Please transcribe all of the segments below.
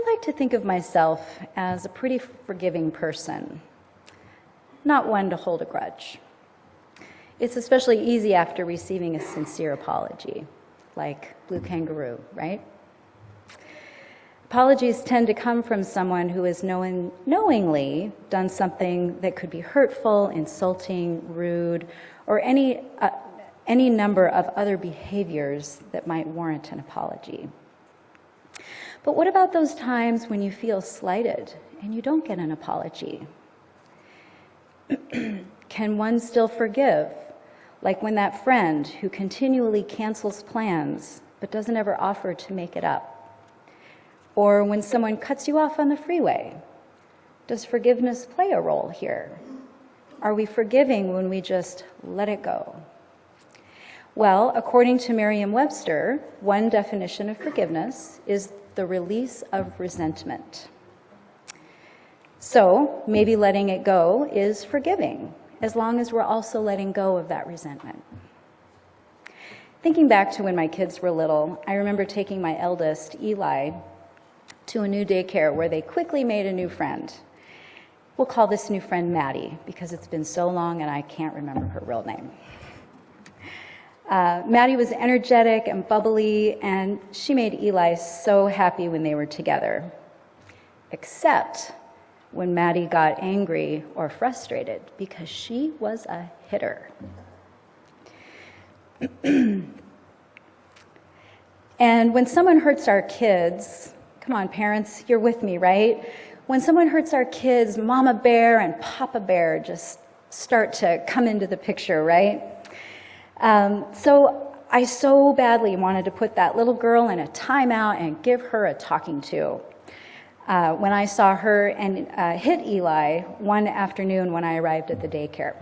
I like to think of myself as a pretty forgiving person, not one to hold a grudge. It's especially easy after receiving a sincere apology, like Blue Kangaroo, right? Apologies tend to come from someone who has knowingly done something that could be hurtful, insulting, rude, or any number of other behaviors that might warrant an apology. But what about those times when you feel slighted and you don't get an apology? Can one still forgive? Like when that friend who continually cancels plans but doesn't ever offer to make it up. Or when someone cuts you off on the freeway. Does forgiveness play a role here? Are we forgiving when we just let it go? Well, according to Merriam-Webster, one definition of forgiveness is the release of resentment. So maybe letting it go is forgiving, as long as we're also letting go of that resentment. Thinking back to when my kids were little, I remember taking my eldest, Eli, to a new daycare where they quickly made a new friend. We'll call this new friend Maddie, because it's been so long and I can't remember her real name. Maddie was energetic and bubbly, and she made Eli so happy when they were together. Except when Maddie got angry or frustrated, because she was a hitter. And when someone hurts our kids, come on parents, you're with me, right? When someone hurts our kids, Mama Bear and Papa Bear just start to come into the picture, right? So I so badly wanted to put that little girl in a timeout and give her a talking to. When I saw her and hit Eli one afternoon when I arrived at the daycare.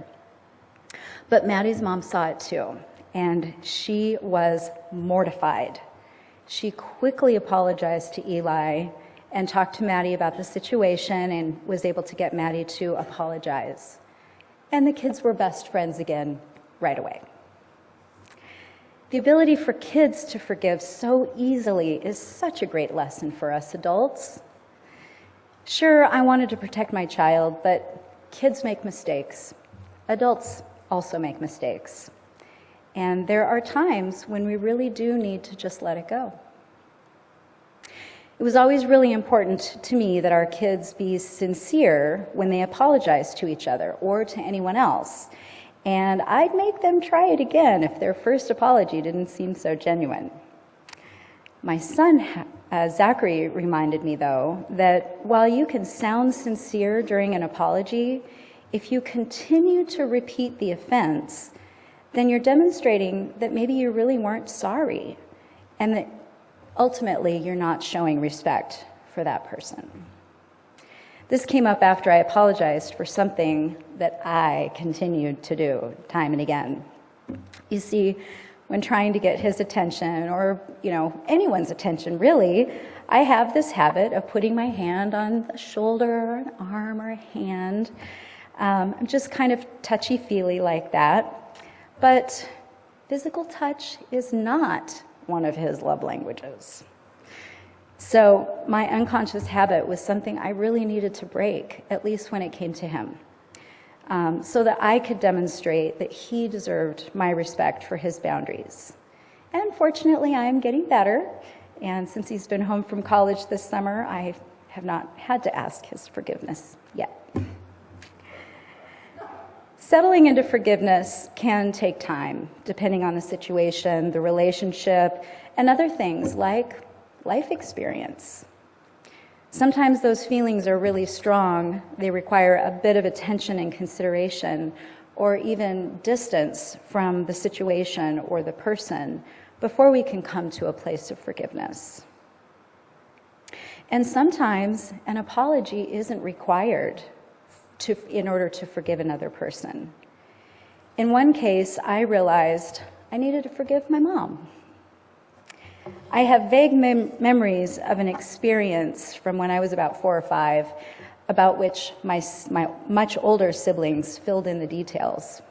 But Maddie's mom saw it too, and she was mortified. She quickly apologized to Eli and talked to Maddie about the situation and was able to get Maddie to apologize. And the kids were best friends again right away. The ability for kids to forgive so easily is such a great lesson for us adults. Sure, I wanted to protect my child, but kids make mistakes. Adults also make mistakes. And there are times when we really do need to just let it go. It was always really important to me that our kids be sincere when they apologize to each other or to anyone else. And I'd make them try it again if their first apology didn't seem so genuine. My son, Zachary, reminded me, though, that while you can sound sincere during an apology, if you continue to repeat the offense, then you're demonstrating that maybe you really weren't sorry, and that ultimately you're not showing respect for that person. This came up after I apologized for something that I continued to do time and again. You see, when trying to get his attention, or anyone's attention really, I have this habit of putting my hand on the shoulder or an arm or a hand. I'm just kind of touchy-feely like that. But physical touch is not one of his love languages. So my unconscious habit was something I really needed to break, at least when it came to him, so that I could demonstrate that he deserved my respect for his boundaries. And fortunately, I am getting better, and since he's been home from college this summer, I have not had to ask his forgiveness yet. Settling into forgiveness can take time, depending on the situation, the relationship, and other things like life experience. Sometimes those feelings are really strong. They require a bit of attention and consideration, or even distance from the situation or the person before we can come to a place of forgiveness. And sometimes an apology isn't required in order to forgive another person. In one case, I realized I needed to forgive my mom. I have vague memories of an experience from when I was about 4 or 5, about which my much older siblings filled in the details.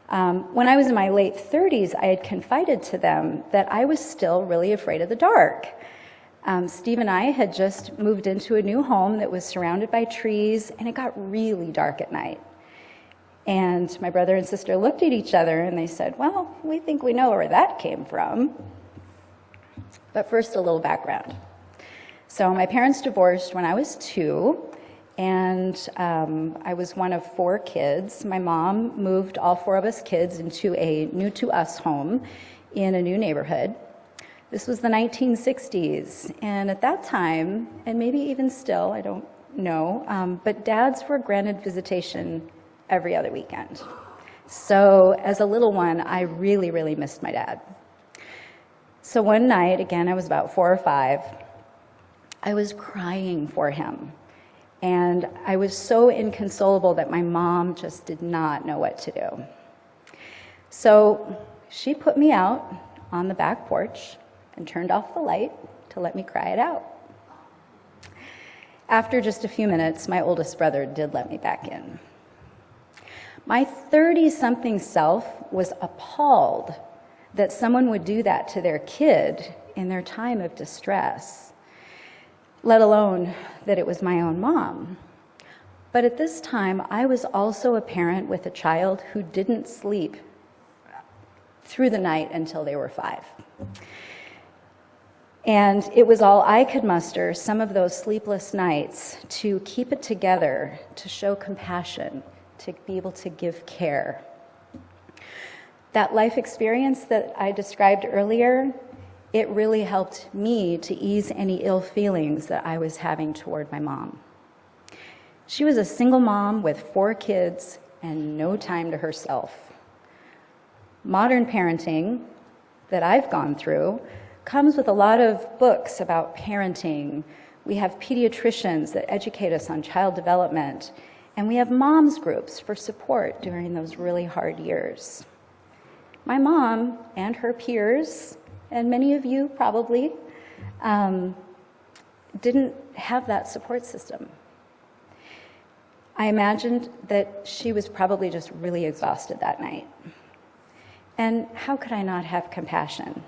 When I was in my late 30s, I had confided to them that I was still really afraid of the dark. Steve and I had just moved into a new home that was surrounded by trees, and it got really dark at night. And my brother and sister looked at each other and they said, well, we think we know where that came from. But first, a little background. So my parents divorced when I was 2, and I was one of 4 kids. My mom moved all 4 of us kids into a new-to-us home in a new neighborhood. This was the 1960s, and at that time, and maybe even still, I don't know, but dads were granted visitation every other weekend. So as a little one, I really, really missed my dad. So one night, again, I was about 4 or 5, I was crying for him. And I was so inconsolable that my mom just did not know what to do. So she put me out on the back porch and turned off the light to let me cry it out. After just a few minutes, my oldest brother did let me back in. My 30-something self was appalled that someone would do that to their kid in their time of distress, let alone that it was my own mom. But at this time, I was also a parent with a child who didn't sleep through the night until they were 5. And it was all I could muster, some of those sleepless nights, to keep it together, to show compassion, to be able to give care. That life experience that I described earlier, it really helped me to ease any ill feelings that I was having toward my mom. She was a single mom with 4 kids and no time to herself. Modern parenting that I've gone through comes with a lot of books about parenting. We have pediatricians that educate us on child development, and we have moms groups for support during those really hard years. My mom and her peers, and many of you probably, didn't have that support system. I imagined that she was probably just really exhausted that night. And how could I not have compassion?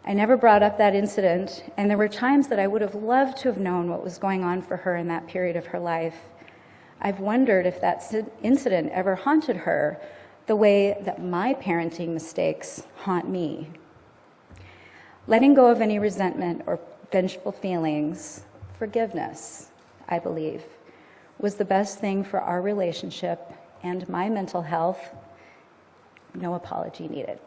I never brought up that incident, and there were times that I would have loved to have known what was going on for her in that period of her life. I've wondered if that incident ever haunted her the way that my parenting mistakes haunt me. Letting go of any resentment or vengeful feelings, forgiveness, I believe, was the best thing for our relationship and my mental health. No apology needed.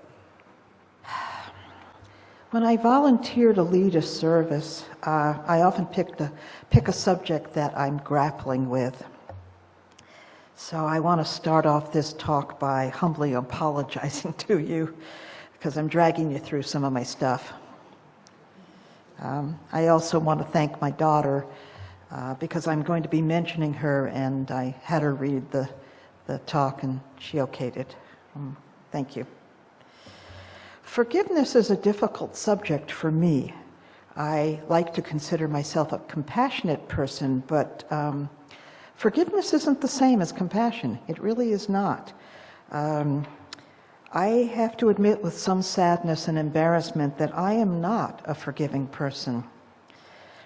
When I volunteer to lead a service, I often pick a subject that I'm grappling with. So I want to start off this talk by humbly apologizing to you because I'm dragging you through some of my stuff. I also want to thank my daughter because I'm going to be mentioning her, and I had her read the talk and she okayed it. Thank you. Forgiveness is a difficult subject for me. I like to consider myself a compassionate person, but forgiveness isn't the same as compassion. It really is not. I have to admit with some sadness and embarrassment that I am not a forgiving person.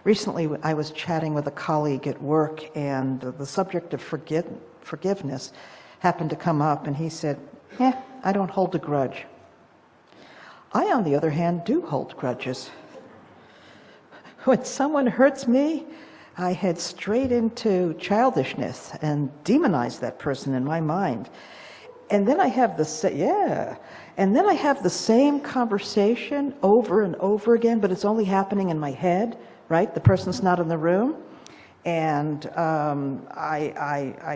Recently, I was chatting with a colleague at work, and the subject of forgiveness happened to come up, and he said, I don't hold a grudge. I, on the other hand, do hold grudges. When someone hurts me, I head straight into childishness and demonize that person in my mind. And then I have the same conversation over and over again, but it's only happening in my head, right? The person's not in the room. And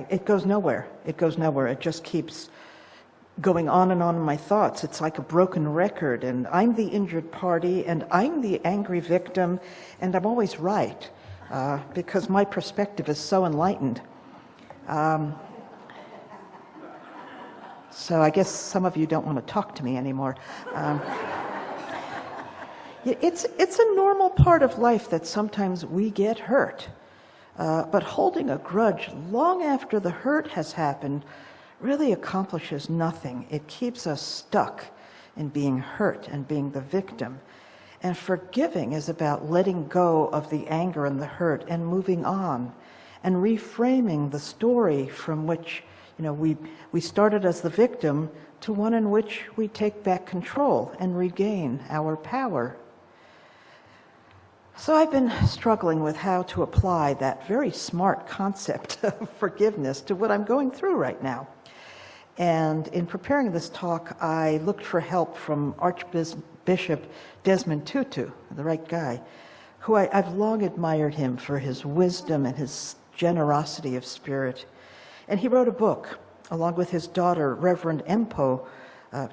it goes nowhere. It goes nowhere. It just keeps going on in my thoughts. It's like a broken record, and I'm the injured party, and I'm the angry victim, and I'm always right, because my perspective is so enlightened. So I guess some of you don't want to talk to me anymore. It's a normal part of life that sometimes we get hurt, but holding a grudge long after the hurt has happened really accomplishes nothing. It keeps us stuck in being hurt and being the victim. And forgiving is about letting go of the anger and the hurt and moving on and reframing the story from which, we started as the victim to one in which we take back control and regain our power. So I've been struggling with how to apply that very smart concept of forgiveness to what I'm going through right now. And in preparing this talk, I looked for help from Archbishop Desmond Tutu, the right guy, who I've long admired him for his wisdom and his generosity of spirit. And he wrote a book along with his daughter, Reverend Empo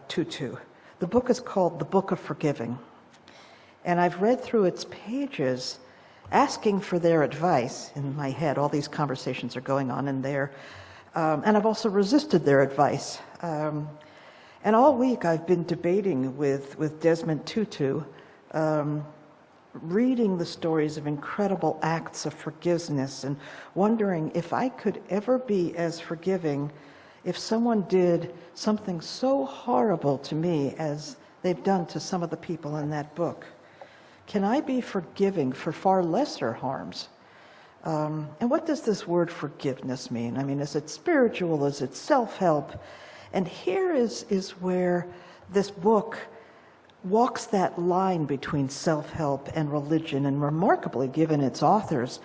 Tutu. The book is called The Book of Forgiving. And I've read through its pages asking for their advice in my head. All these conversations are going on in there. And I've also resisted their advice. And all week I've been debating with Desmond Tutu, reading the stories of incredible acts of forgiveness and wondering if I could ever be as forgiving if someone did something so horrible to me as they've done to some of the people in that book. Can I be forgiving for far lesser harms? And what does this word forgiveness mean? I mean, is it spiritual? Is it self-help? And here is where this book walks that line between self-help and religion, and remarkably, given its authors,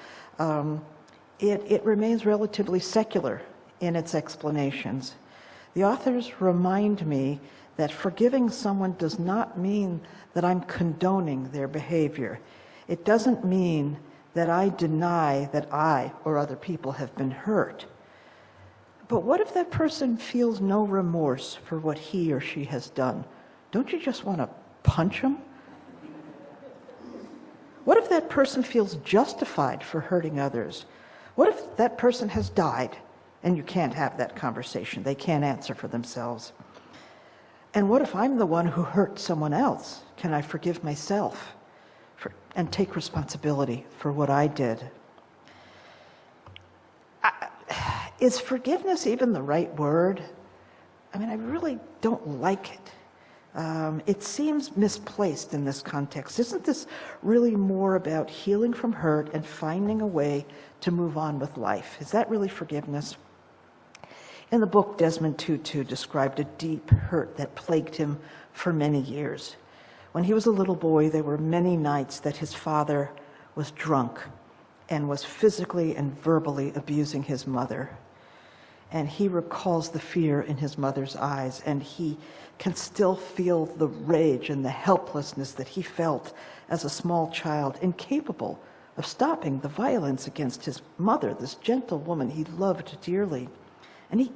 it remains relatively secular in its explanations. The authors remind me that forgiving someone does not mean that I'm condoning their behavior. It doesn't mean that I deny that I or other people have been hurt. But what if that person feels no remorse for what he or she has done? Don't you just want to punch him? What if that person feels justified for hurting others? What if that person has died and you can't have that conversation? They can't answer for themselves. And what if I'm the one who hurt someone else? Can I forgive myself and take responsibility for what I did? Is forgiveness even the right word? I mean, I really don't like it. It seems misplaced in this context. Isn't this really more about healing from hurt and finding a way to move on with life? Is that really forgiveness? In the book, Desmond Tutu described a deep hurt that plagued him for many years. When he was a little boy, there were many nights that his father was drunk and was physically and verbally abusing his mother. And he recalls the fear in his mother's eyes, and he can still feel the rage and the helplessness that he felt as a small child, incapable of stopping the violence against his mother, this gentle woman he loved dearly. And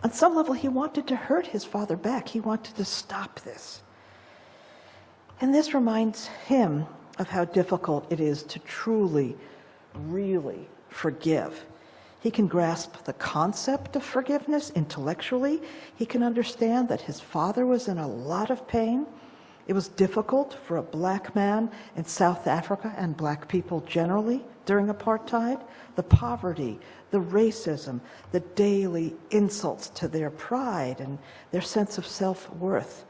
on some level, he wanted to hurt his father back. He wanted to stop this. And this reminds him of how difficult it is to truly, really forgive. He can grasp the concept of forgiveness intellectually. He can understand that his father was in a lot of pain. It was difficult for a black man in South Africa and black people generally during apartheid. The poverty, the racism, the daily insults to their pride and their sense of self-worth,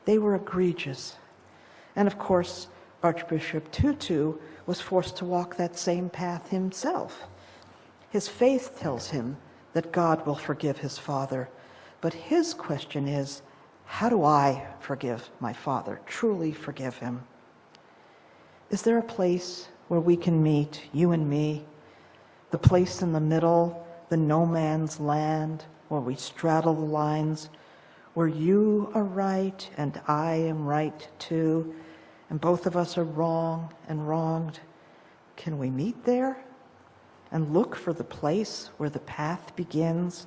they were egregious. And of course, Archbishop Tutu was forced to walk that same path himself. His faith tells him that God will forgive his father, but his question is, how do I forgive my father, truly forgive him? Is there a place where we can meet, you and me, the place in the middle, the no man's land, where we straddle the lines, where you are right and I am right too, and both of us are wrong and wronged? Can we meet there and look for the place where the path begins,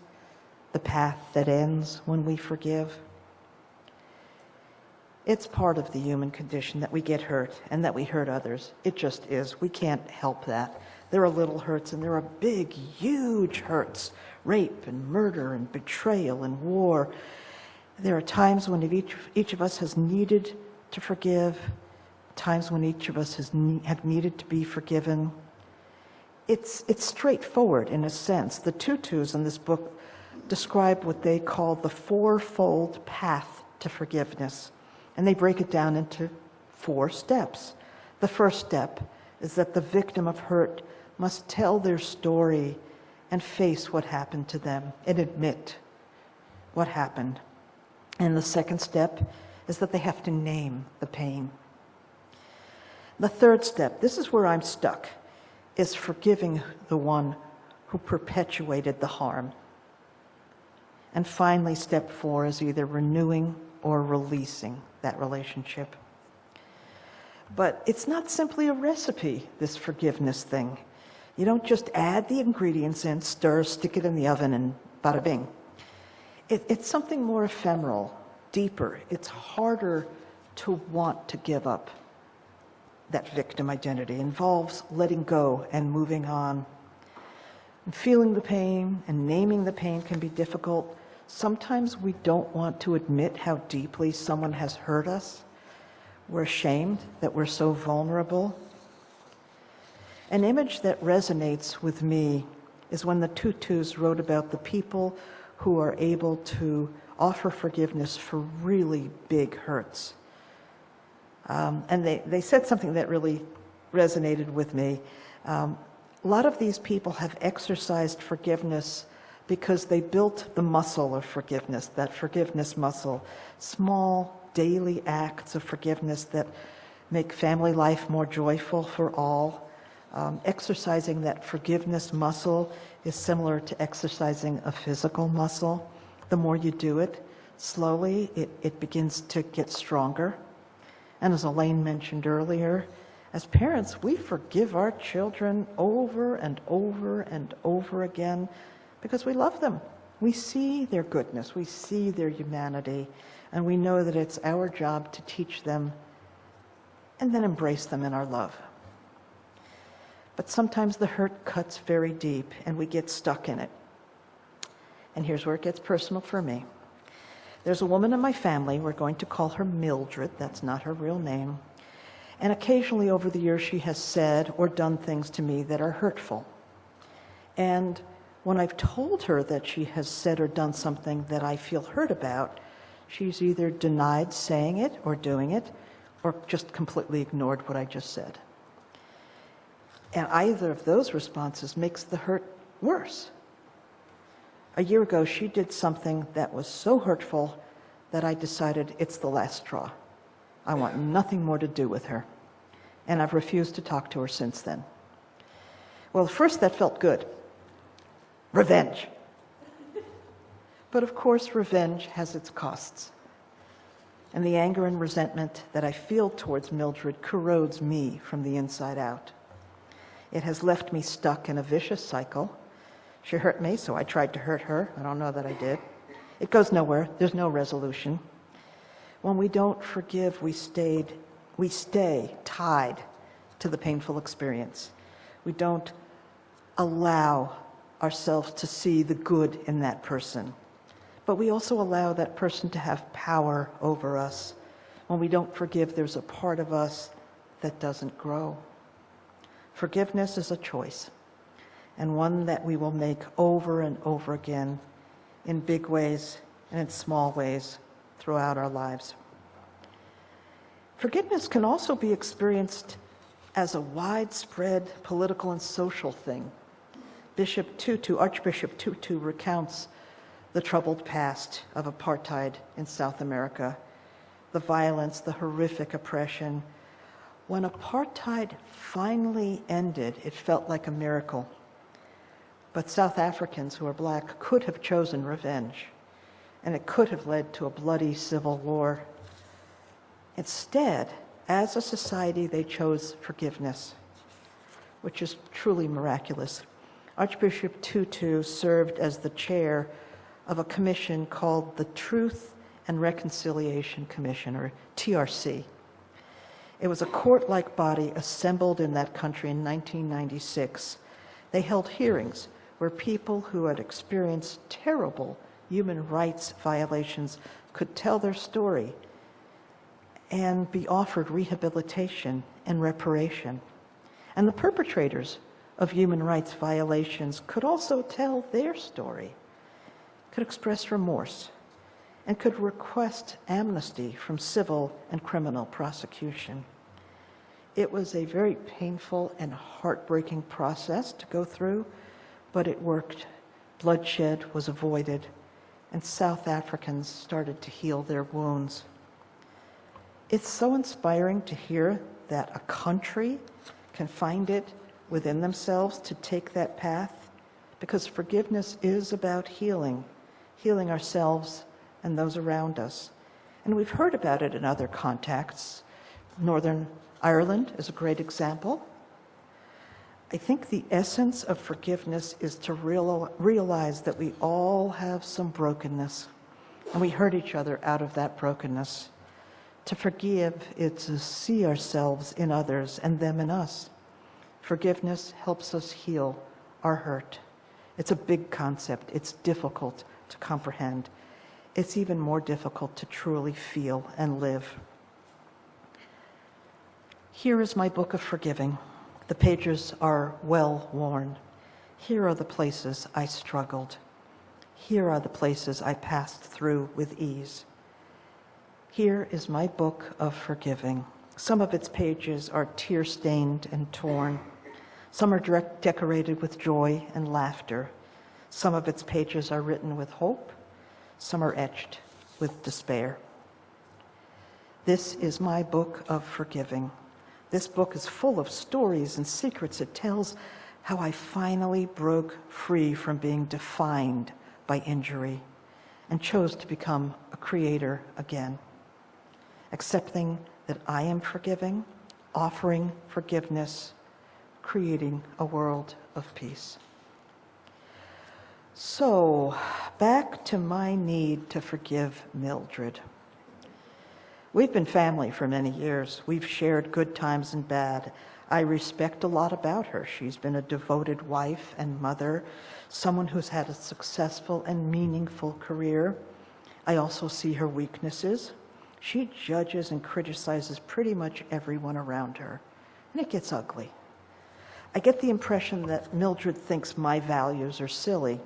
the path that ends when we forgive? It's part of the human condition that we get hurt and that we hurt others. It just is. We can't help that. There are little hurts and there are big, huge hurts. Rape and murder and betrayal and war. There are times when each of us has needed to forgive, times when each of us have needed to be forgiven. It's straightforward in a sense. The Tutus in this book describe what they call the fourfold path to forgiveness. And they break it down into 4 steps. The first step is that the victim of hurt must tell their story and face what happened to them and admit what happened. And the second step is that they have to name the pain. The third step, this is where I'm stuck, is forgiving the one who perpetuated the harm. And finally, step 4 is either renewing or releasing that relationship. But it's not simply a recipe, this forgiveness thing. You don't just add the ingredients in, stir, stick it in the oven, and bada bing. It's something more ephemeral, deeper. It's harder to want to give up that victim identity. It involves letting go and moving on. And feeling the pain and naming the pain can be difficult. Sometimes we don't want to admit how deeply someone has hurt us. We're ashamed that we're so vulnerable. An image that resonates with me is when the Tutus wrote about the people who are able to offer forgiveness for really big hurts. And they said something that really resonated with me. A lot of these people have exercised forgiveness because they built the muscle of forgiveness, that forgiveness muscle. Small daily acts of forgiveness that make family life more joyful for all. Exercising that forgiveness muscle is similar to exercising a physical muscle. The more you do it, slowly it begins to get stronger. And as Elaine mentioned earlier, as parents, we forgive our children over and over and over again because we love them. We see their goodness, we see their humanity, and we know that it's our job to teach them and then embrace them in our love. But sometimes the hurt cuts very deep and we get stuck in it. And here's where it gets personal for me. There's a woman in my family, we're going to call her Mildred, that's not her real name. And occasionally over the years she has said or done things to me that are hurtful. And when I've told her that she has said or done something that I feel hurt about, she's either denied saying it or doing it, or just completely ignored what I just said. And either of those responses makes the hurt worse. A year ago, she did something that was so hurtful that I decided it's the last straw. I want nothing more to do with her. And I've refused to talk to her since then. Well, at first that felt good. Revenge. But of course, revenge has its costs. And the anger and resentment that I feel towards Mildred corrodes me from the inside out. It has left me stuck in a vicious cycle. She hurt me, so I tried to hurt her. I don't know that I did. It goes nowhere. There's no resolution. When we don't forgive, we stay tied to the painful experience. We don't allow ourselves to see the good in that person. But we also allow that person to have power over us. When we don't forgive, there's a part of us that doesn't grow. Forgiveness is a choice, and one that we will make over and over again in big ways and in small ways throughout our lives. Forgiveness can also be experienced as a widespread political and social thing. Archbishop Tutu recounts the troubled past of apartheid in South America, the violence, the horrific oppression. When apartheid finally ended, it felt like a miracle. But South Africans who are black could have chosen revenge, and it could have led to a bloody civil war. Instead, as a society, they chose forgiveness, which is truly miraculous. Archbishop Tutu served as the chair of a commission called the Truth and Reconciliation Commission, or TRC. It was a court-like body assembled in that country in 1996. They held hearings where people who had experienced terrible human rights violations could tell their story and be offered rehabilitation and reparation. And the perpetrators of human rights violations could also tell their story, could express remorse, and could request amnesty from civil and criminal prosecution. It was a very painful and heartbreaking process to go through, but it worked. Bloodshed was avoided, and South Africans started to heal their wounds. It's so inspiring to hear that a country can find it within themselves to take that path, because forgiveness is about healing ourselves and those around us. And we've heard about it in other contexts. Northern Ireland is a great example. I think the essence of forgiveness is to realize that we all have some brokenness, and we hurt each other out of that brokenness. To forgive is to see ourselves in others and them in us. Forgiveness helps us heal our hurt. It's a big concept. It's difficult to comprehend. It's even more difficult to truly feel and live. Here is my book of forgiving. The pages are well worn. Here are the places I struggled. Here are the places I passed through with ease. Here is my book of forgiving. Some of its pages are tear-stained and torn. Some are decorated with joy and laughter. Some of its pages are written with hope. Some are etched with despair. This is my book of forgiving. This book is full of stories and secrets. It tells how I finally broke free from being defined by injury and chose to become a creator again. Accepting that I am forgiving, offering forgiveness, creating a world of peace. So, back to my need to forgive Mildred. We've been family for many years. We've shared good times and bad. I respect a lot about her. She's been a devoted wife and mother, someone who's had a successful and meaningful career. I also see her weaknesses. She judges and criticizes pretty much everyone around her, and it gets ugly. I get the impression that Mildred thinks my values are silly,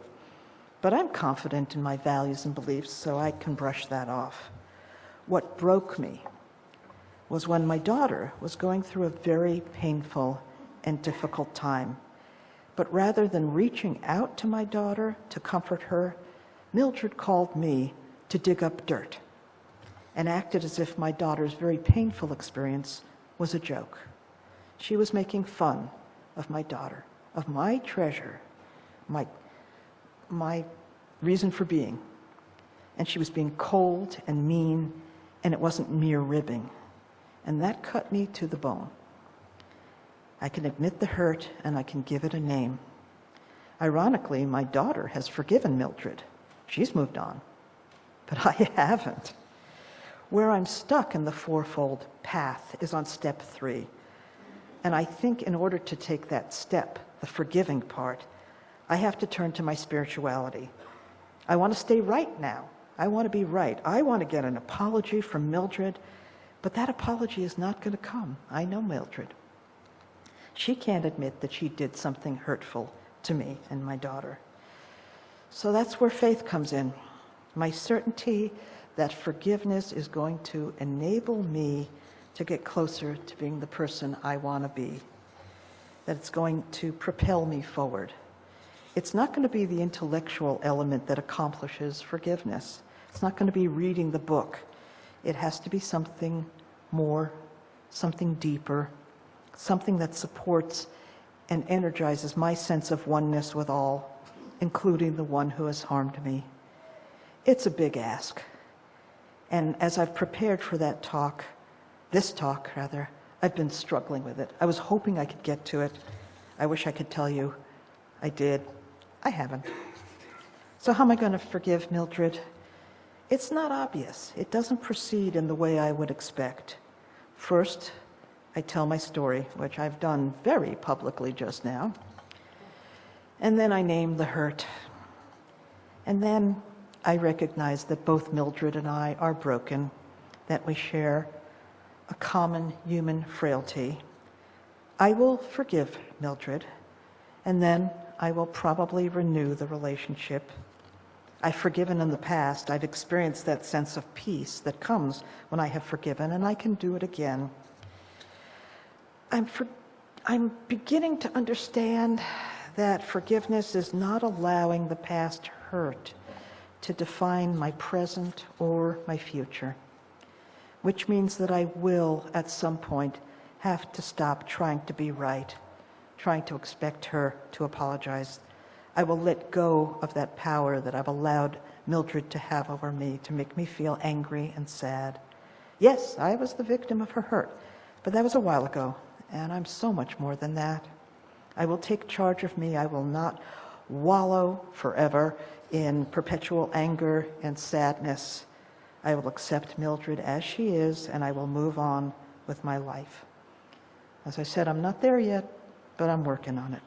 but I'm confident in my values and beliefs, so I can brush that off. What broke me was when my daughter was going through a very painful and difficult time. But rather than reaching out to my daughter to comfort her, Mildred called me to dig up dirt and acted as if my daughter's very painful experience was a joke. She was making fun of my daughter, of my treasure, my reason for being. And she was being cold and mean, and it wasn't mere ribbing. And that cut me to the bone. I can admit the hurt, and I can give it a name. Ironically, my daughter has forgiven Mildred. She's moved on, but I haven't. Where I'm stuck in the fourfold path is on step 3. And I think in order to take that step, the forgiving part, I have to turn to my spirituality. I want to stay right now. I want to be right. I want to get an apology from Mildred, but that apology is not going to come. I know Mildred. She can't admit that she did something hurtful to me and my daughter. So that's where faith comes in. My certainty that forgiveness is going to enable me to get closer to being the person I want to be, that it's going to propel me forward. It's not going to be the intellectual element that accomplishes forgiveness. It's not going to be reading the book. It has to be something more, something deeper, something that supports and energizes my sense of oneness with all, including the one who has harmed me. It's a big ask. And as I've prepared for that talk, this talk rather, I've been struggling with it. I was hoping I could get to it. I wish I could tell you I did. I haven't. So how am I going to forgive Mildred? It's not obvious. It doesn't proceed in the way I would expect. First, I tell my story, which I've done very publicly just now. And then I name the hurt. And then I recognize that both Mildred and I are broken, that we share a common human frailty. I will forgive Mildred, and then I will probably renew the relationship. I've forgiven in the past. I've experienced that sense of peace that comes when I have forgiven, and I can do it again. I'm beginning to understand that forgiveness is not allowing the past hurt to define my present or my future, which means that I will, at some point, have to stop trying to be right, trying to expect her to apologize. I will let go of that power that I've allowed Mildred to have over me to make me feel angry and sad. Yes, I was the victim of her hurt, but that was a while ago, and I'm so much more than that. I will take charge of me. I will not wallow forever in perpetual anger and sadness. I will accept Mildred as she is, and I will move on with my life. As I said, I'm not there yet, but I'm working on it.